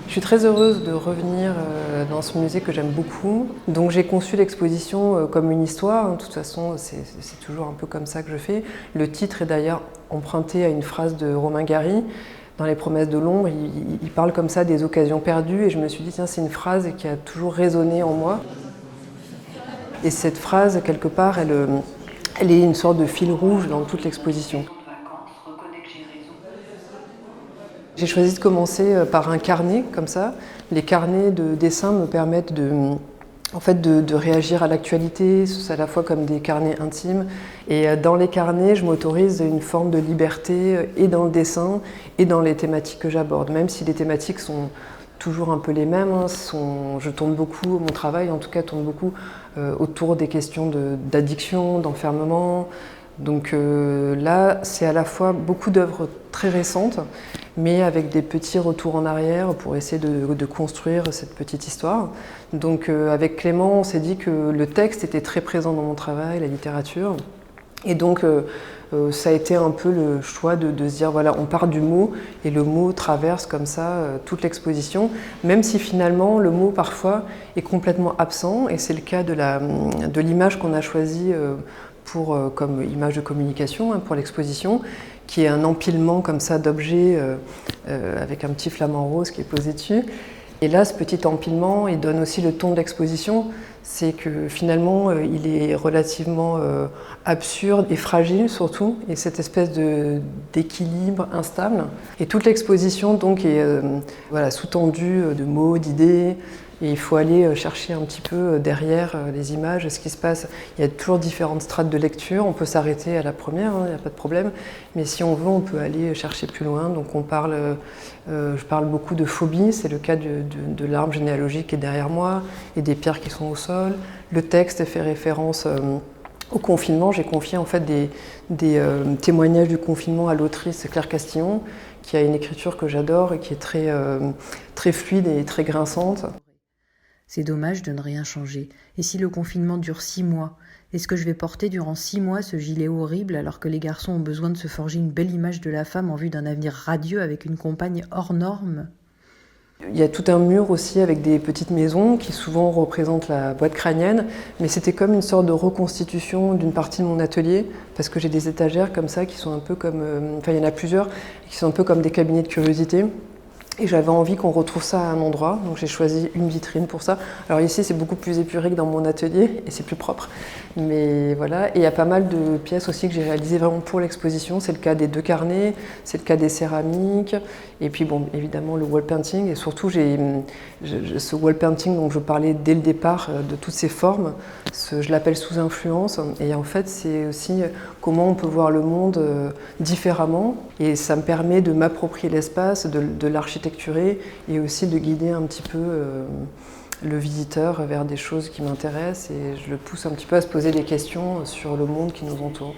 Je suis très heureuse de revenir dans ce musée que j'aime beaucoup. Donc j'ai conçu l'exposition comme une histoire. De toute façon, c'est toujours un peu comme ça que je fais. Le titre est d'ailleurs emprunté à une phrase de Romain Gary. Dans Les Promesses de l'ombre, il parle comme ça des occasions perdues et je me suis dit, tiens, c'est une phrase qui a toujours résonné en moi. Et cette phrase, quelque part, elle est une sorte de fil rouge dans toute l'exposition. J'ai choisi de commencer par un carnet, comme ça. Les carnets de dessin me permettent de réagir à l'actualité, c'est à la fois comme des carnets intimes. Et dans les carnets, je m'autorise une forme de liberté et dans le dessin et dans les thématiques que j'aborde. Même si les thématiques sont toujours un peu les mêmes, je tourne beaucoup, mon travail en tout cas tourne beaucoup autour des questions d'addiction, d'enfermement. Donc là, c'est à la fois beaucoup d'œuvres très récentes, mais avec des petits retours en arrière pour essayer de construire cette petite histoire. Donc avec Clément, on s'est dit que le texte était très présent dans mon travail, la littérature. Et donc ça a été un peu le choix de se dire, voilà, on part du mot, et le mot traverse comme ça toute l'exposition, même si finalement le mot parfois est complètement absent, et c'est le cas de l'image qu'on a choisie comme image de communication pour l'exposition, qui est un empilement comme ça d'objets avec un petit flamant rose qui est posé dessus. Et là, ce petit empilement, il donne aussi le ton de l'exposition. C'est que finalement, il est relativement absurde et fragile surtout, et cette espèce d'équilibre instable. Et toute l'exposition donc est sous-tendue de mots, d'idées. Et il faut aller chercher un petit peu derrière les images, ce qui se passe. Il y a toujours différentes strates de lecture. On peut s'arrêter à la première, il n'y a pas de problème. Mais si on veut, on peut aller chercher plus loin. Donc je parle beaucoup de phobie. C'est le cas de l'arbre généalogique qui est derrière moi et des pierres qui sont au sol. Le texte fait référence au confinement. J'ai confié en fait des témoignages du confinement à l'autrice Claire Castillon, qui a une écriture que j'adore et qui est très fluide et très grinçante. C'est dommage de ne rien changer. Et si le confinement dure 6 mois, est-ce que je vais porter durant 6 mois ce gilet horrible alors que les garçons ont besoin de se forger une belle image de la femme en vue d'un avenir radieux avec une compagne hors norme ? Il y a tout un mur aussi avec des petites maisons qui souvent représentent la boîte crânienne, mais c'était comme une sorte de reconstitution d'une partie de mon atelier, parce que j'ai des étagères comme ça qui sont un peu comme, il y en a plusieurs, qui sont un peu comme des cabinets de curiosité. Et j'avais envie qu'on retrouve ça à un endroit, donc j'ai choisi une vitrine pour ça. Alors ici, c'est beaucoup plus épuré que dans mon atelier, et c'est plus propre. Mais voilà, et il y a pas mal de pièces aussi que j'ai réalisées vraiment pour l'exposition. C'est le cas des 2 carnets, c'est le cas des céramiques, et puis bon, évidemment le wall painting. Et surtout, ce wall painting dont je parlais dès le départ, de toutes ces formes, je l'appelle sous influence. Et en fait, c'est aussi comment on peut voir le monde différemment. Et ça me permet de m'approprier l'espace, de l'architecturer et aussi de guider un petit peu le visiteur vers des choses qui m'intéressent, et je le pousse un petit peu à se poser des questions sur le monde qui nous entoure.